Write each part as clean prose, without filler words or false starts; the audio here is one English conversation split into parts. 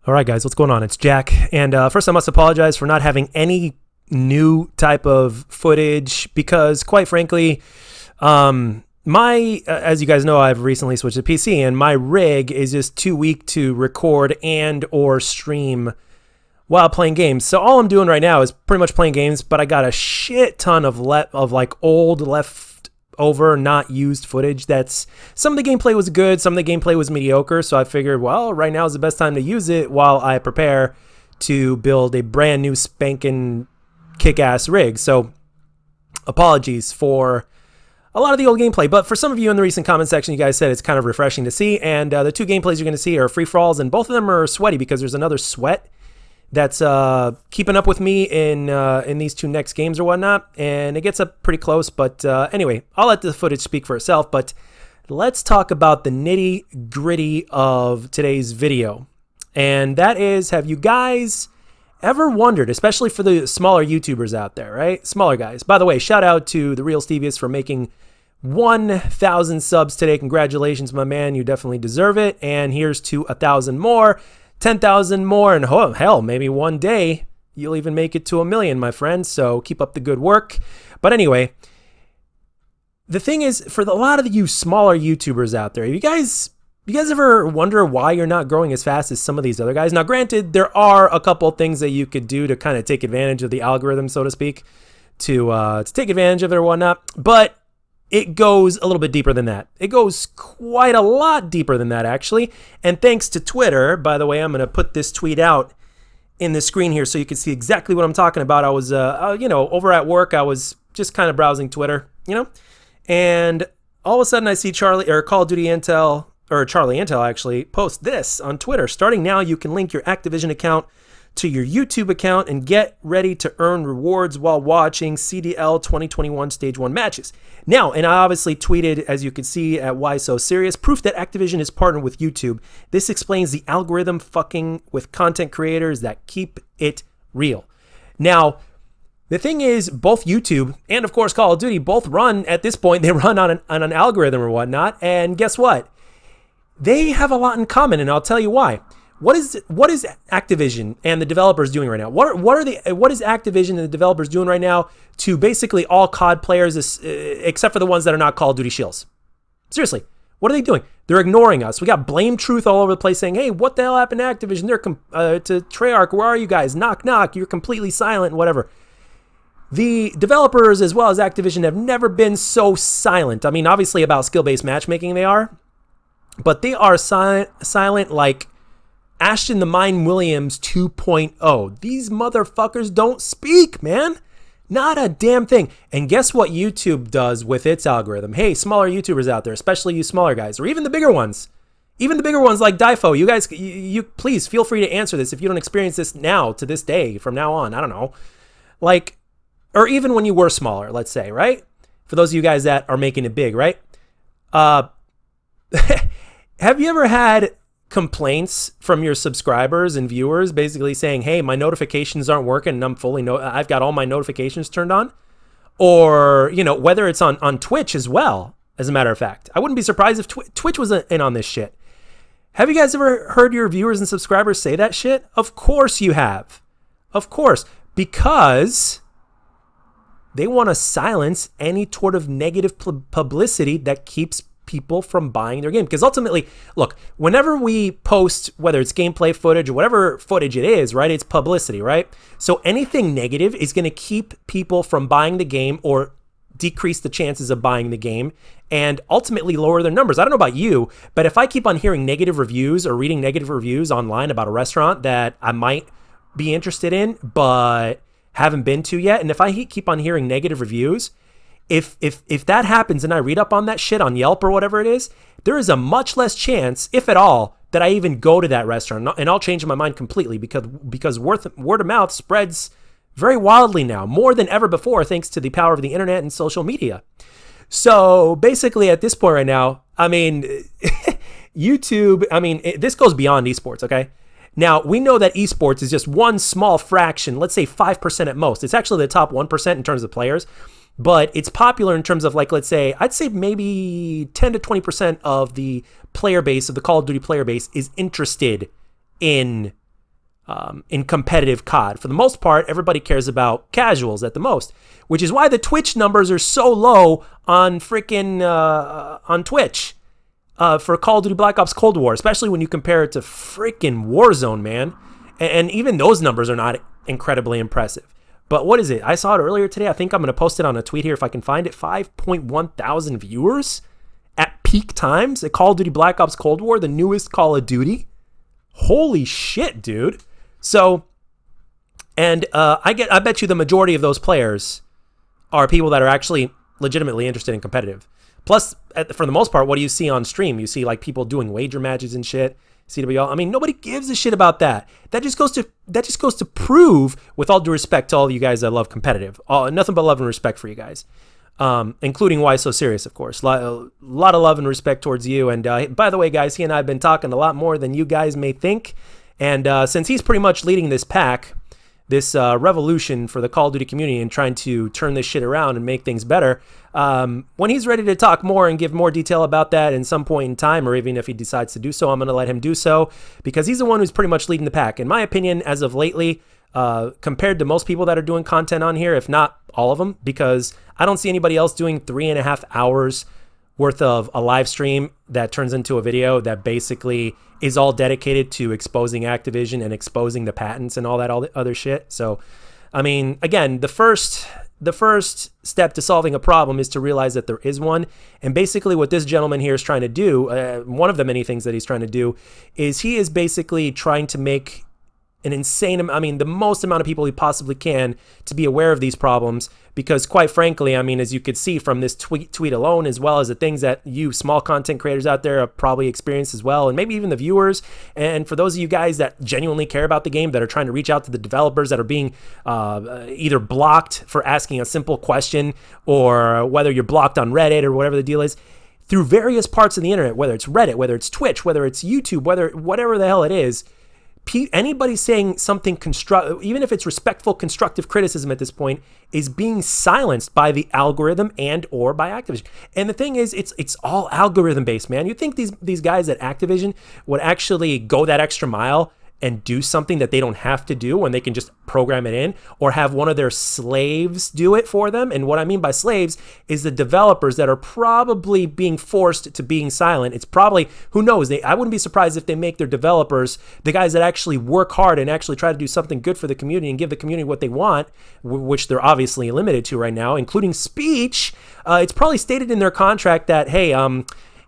All right, guys, what's going on? It's Jack. And first, I must apologize for not having any new type of footage because, quite frankly, as you guys know, I've recently switched to PC, and my rig is just too weak to record and or stream while playing games. So all I'm doing right now is pretty much playing games, but I got a shit ton of old leftover, not used footage. That's some of the gameplay was good, some of the gameplay was mediocre. So I figured, well, right now is the best time to use it while I prepare to build a brand new spanking kick-ass rig. So apologies for a lot of the old gameplay, but for some of you in the recent comment section, you guys said it's kind of refreshing to see. And the two gameplays you're going to see are free-for-alls, and both of them are sweaty because there's another sweat that's keeping up with me in these two next games or whatnot, and it gets up pretty close. But anyway, I'll let the footage speak for itself. But let's talk about the nitty-gritty of today's video, and that is, have you guys ever wondered, especially for the smaller YouTubers out there, right? Smaller guys. By the way, shout out to the Real Stevius for making 1,000 subs today. Congratulations, my man. You definitely deserve it. And here's to 1,000 more. 10,000 more, and oh, hell, maybe one day you'll even make it to 1 million, my friends. So keep up the good work. But anyway, the thing is, for a lot of you smaller YouTubers out there, you guys ever wonder why you're not growing as fast as some of these other guys? Now, granted, there are a couple things that you could do to kind of take advantage of the algorithm, so to speak, to take advantage of it or whatnot. But it goes a little bit deeper than that. It goes quite a lot deeper than that, actually. And thanks to Twitter, by the way, I'm going to put this tweet out in the screen here so you can see exactly what I'm talking about. I was, over at work. I was just kind of browsing Twitter, and all of a sudden I see Call of Duty Intel, or Charlie Intel actually, post this on Twitter. Starting now, you can link your Activision account to your YouTube account and get ready to earn rewards while watching CDL 2021 Stage 1 matches. Now, and I obviously tweeted, as you can see, at Why So Serious, proof that Activision is partnered with YouTube. This explains the algorithm fucking with content creators that keep it real. Now, the thing is, both YouTube and, of course, Call of Duty both run, at this point, they run on an algorithm or whatnot. And guess what? They have a lot in common, and I'll tell you why. What is Activision and the developers doing right now? What is Activision and the developers doing right now to basically all COD players, except for the ones that are not Call of Duty shills? Seriously, what are they doing? They're ignoring us. We got Blame Truth all over the place saying, "Hey, what the hell happened to Activision? They're to Treyarch. Where are you guys? Knock knock. You're completely silent. Whatever." The developers as well as Activision have never been so silent. I mean, obviously about skill-based matchmaking they are, but they are silent like Ashton the Mind Williams 2.0. These motherfuckers don't speak, man. Not a damn thing. And guess what YouTube does with its algorithm? Hey, smaller YouTubers out there, especially you smaller guys, or even the bigger ones. Even the bigger ones like Difo. You guys, you please feel free to answer this if you don't experience this now, to this day, from now on. I don't know. Like, or even when you were smaller, let's say, right? For those of you guys that are making it big, right? Have you ever had complaints from your subscribers and viewers basically saying, "Hey, my notifications aren't working and I've got all my notifications turned on"? Or, whether it's on Twitch as well, as a matter of fact. I wouldn't be surprised if Twitch was in on this shit. Have you guys ever heard your viewers and subscribers say that shit? Of course you have. Of course. Because they want to silence any sort of negative publicity that keeps people from buying their game. Because ultimately, look, whenever we post, whether it's gameplay footage or whatever footage it is, right, it's publicity, right? So anything negative is going to keep people from buying the game or decrease the chances of buying the game and ultimately lower their numbers. I don't know about you, but if I keep on hearing negative reviews or reading negative reviews online about a restaurant that I might be interested in but haven't been to yet, and if I keep on hearing negative reviews, if that happens and I read up on that shit on Yelp or whatever it is, there is a much less chance, if at all, that I even go to that restaurant. And I'll change my mind completely because word of mouth spreads very wildly now, more than ever before, thanks to the power of the internet and social media. So basically at this point right now, I mean, YouTube, this goes beyond esports, okay? Now, we know that esports is just one small fraction, let's say 5% at most. It's actually the top 1% in terms of players. But it's popular in terms of, like, let's say, I'd say maybe 10 to 20% of the player base, of the Call of Duty player base, is interested in in competitive COD. For the most part, everybody cares about casuals at the most, which is why the Twitch numbers are so low on freaking on Twitch for Call of Duty Black Ops Cold War, especially when you compare it to freaking Warzone, man. And even those numbers are not incredibly impressive. But what is it? I saw it earlier today. I think I'm going to post it on a tweet here if I can find it. 5.1 thousand viewers at peak times at Call of Duty Black Ops Cold War, the newest Call of Duty. Holy shit, dude. So, and I bet you the majority of those players are people that are actually legitimately interested in competitive. Plus, for the most part, what do you see on stream? You see like people doing wager matches and shit. CWL. I mean, nobody gives a shit about that. That just goes to prove, with all due respect to all of you guys that love competitive, nothing but love and respect for you guys, including Why So Serious, of course. A lot of love and respect towards you. And by the way, guys, he and I have been talking a lot more than you guys may think. And since he's pretty much leading this pack, this revolution for the Call of Duty community and trying to turn this shit around and make things better, when he's ready to talk more and give more detail about that in some point in time, or even if he decides to do so, I'm going to let him do so, because he's the one who's pretty much leading the pack. In my opinion, as of lately, compared to most people that are doing content on here, if not all of them, because I don't see anybody else doing 3.5 hours worth of a live stream that turns into a video that basically is all dedicated to exposing Activision and exposing the patents and all the other shit. So, I mean, again, the first step to solving a problem is to realize that there is one. And basically what this gentleman here is trying to do, one of the many things that he's trying to do, is he is basically trying to make the most amount of people he possibly can to be aware of these problems, because quite frankly, I mean, as you could see from this tweet alone, as well as the things that you small content creators out there have probably experienced as well, and maybe even the viewers, and for those of you guys that genuinely care about the game, that are trying to reach out to the developers that are being either blocked for asking a simple question, or whether you're blocked on Reddit or whatever the deal is, through various parts of the internet, whether it's Reddit, whether it's Twitch, whether it's YouTube, whatever the hell it is, anybody saying something constructive, even if it's respectful, constructive criticism at this point, is being silenced by the algorithm and or by Activision. And the thing is, it's all algorithm based, man. You think these guys at Activision would actually go that extra mile and do something that they don't have to do when they can just program it in, or have one of their slaves do it for them? And what I mean by slaves is the developers that are probably being forced to being silent. It's probably, who knows, I wouldn't be surprised if they make their developers, the guys that actually work hard and actually try to do something good for the community and give the community what they want, which they're obviously limited to right now, including speech. It's probably stated in their contract that, hey,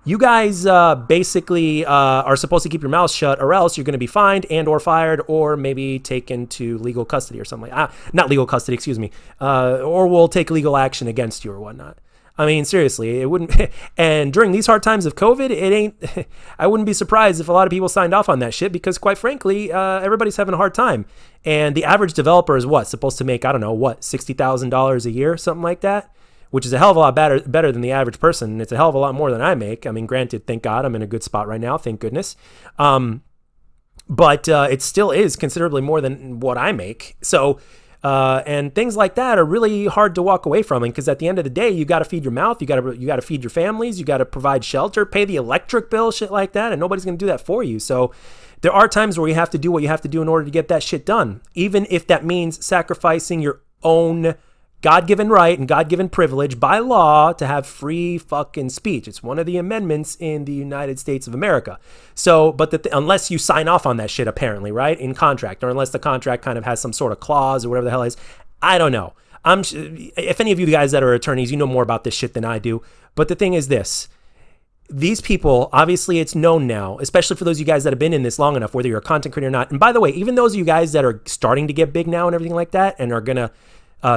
you guys basically are supposed to keep your mouth shut, or else you're going to be fined and or fired, or maybe taken to legal custody or something like that. Not legal custody, excuse me. Or we'll take legal action against you or whatnot. I mean, seriously, it wouldn't. And during these hard times of COVID, I wouldn't be surprised if a lot of people signed off on that shit, because quite frankly, everybody's having a hard time. And the average developer is supposed to make, I don't know, $60,000 a year, something like that, which is a hell of a lot better than the average person. And it's a hell of a lot more than I make. I mean, granted, thank God I'm in a good spot right now. Thank goodness. But it still is considerably more than what I make. So, and things like that are really hard to walk away from. And because at the end of the day, you got to feed your mouth. You got to feed your families. You got to provide shelter, pay the electric bill, shit like that. And nobody's going to do that for you. So there are times where you have to do what you have to do in order to get that shit done, even if that means sacrificing your own God-given right and God-given privilege by law to have free fucking speech. It's one of the amendments in the United States of America. So, but unless you sign off on that shit, apparently, right, in contract, or unless the contract kind of has some sort of clause or whatever the hell it is, I don't know. If any of you guys that are attorneys, you know more about this shit than I do. But the thing is this. These people, obviously it's known now, especially for those of you guys that have been in this long enough, whether you're a content creator or not. And by the way, even those of you guys that are starting to get big now and everything like that, and are going to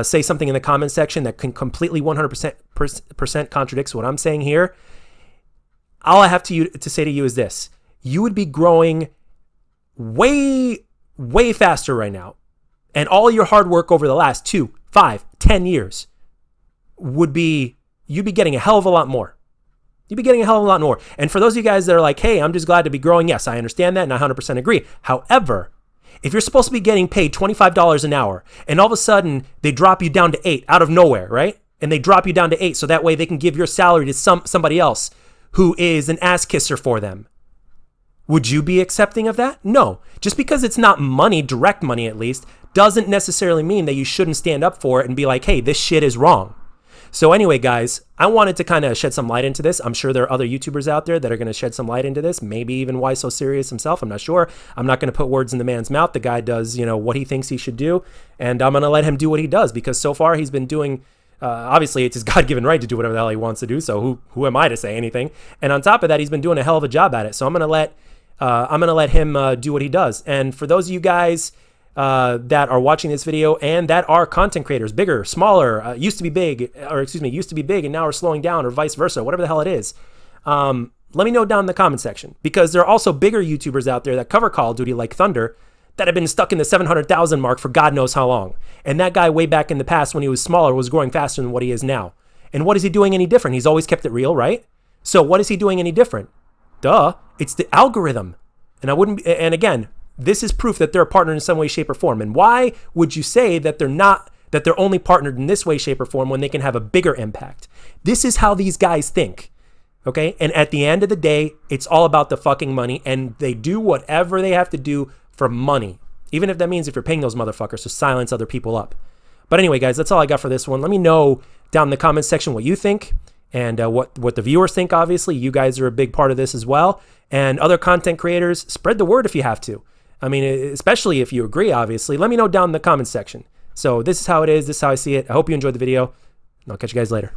say something in the comment section that can completely 100% contradicts what I'm saying here, all I have to say to you is this. You would be growing way, way faster right now. And all your hard work over the last 2, 5, 10 years you'd be getting a hell of a lot more. You'd be getting a hell of a lot more. And for those of you guys that are like, hey, I'm just glad to be growing, yes, I understand that, and I 100% agree. However, if you're supposed to be getting paid $25 an hour, and all of a sudden they drop you down to $8 out of nowhere, right? And they drop you down to $8 so that way they can give your salary to somebody else who is an ass kisser for them. Would you be accepting of that? No. Just because it's not money, direct money at least, doesn't necessarily mean that you shouldn't stand up for it and be like, hey, this shit is wrong. So anyway, guys, I wanted to kind of shed some light into this. I'm sure there are other YouTubers out there that are going to shed some light into this. Maybe even Why So Serious himself. I'm not sure. I'm not going to put words in the man's mouth. The guy does, what he thinks he should do. And I'm going to let him do what he does, because so far he's been doing, obviously it's his God-given right to do whatever the hell he wants to do. So who am I to say anything? And on top of that, he's been doing a hell of a job at it. So I'm going to let him do what he does. And for those of you guys that are watching this video and that are content creators, bigger, smaller, used to be big and now are slowing down, or vice versa, whatever the hell it is, let me know down in the comment section, because there are also bigger YouTubers out there that cover Call of Duty, like Thunder, that have been stuck in the 700,000 mark for God knows how long. And that guy way back in the past, when he was smaller, was growing faster than what he is now. And what is he doing any different? He's always kept it real, right? So what is he doing any different? Duh, it's the algorithm. And again, this is proof that they're a partner in some way, shape, or form. And why would you say that they're only partnered in this way, shape, or form when they can have a bigger impact? This is how these guys think, okay? And at the end of the day, it's all about the fucking money, and they do whatever they have to do for money, even if that means if you're paying those motherfuckers to silence other people up. But anyway, guys, that's all I got for this one. Let me know down in the comment section what you think, and what the viewers think. Obviously, you guys are a big part of this as well. And other content creators, spread the word if you have to. I mean, especially if you agree, obviously. Let me know down in the comments section. So this is how it is. This is how I see it. I hope you enjoyed the video, and I'll catch you guys later.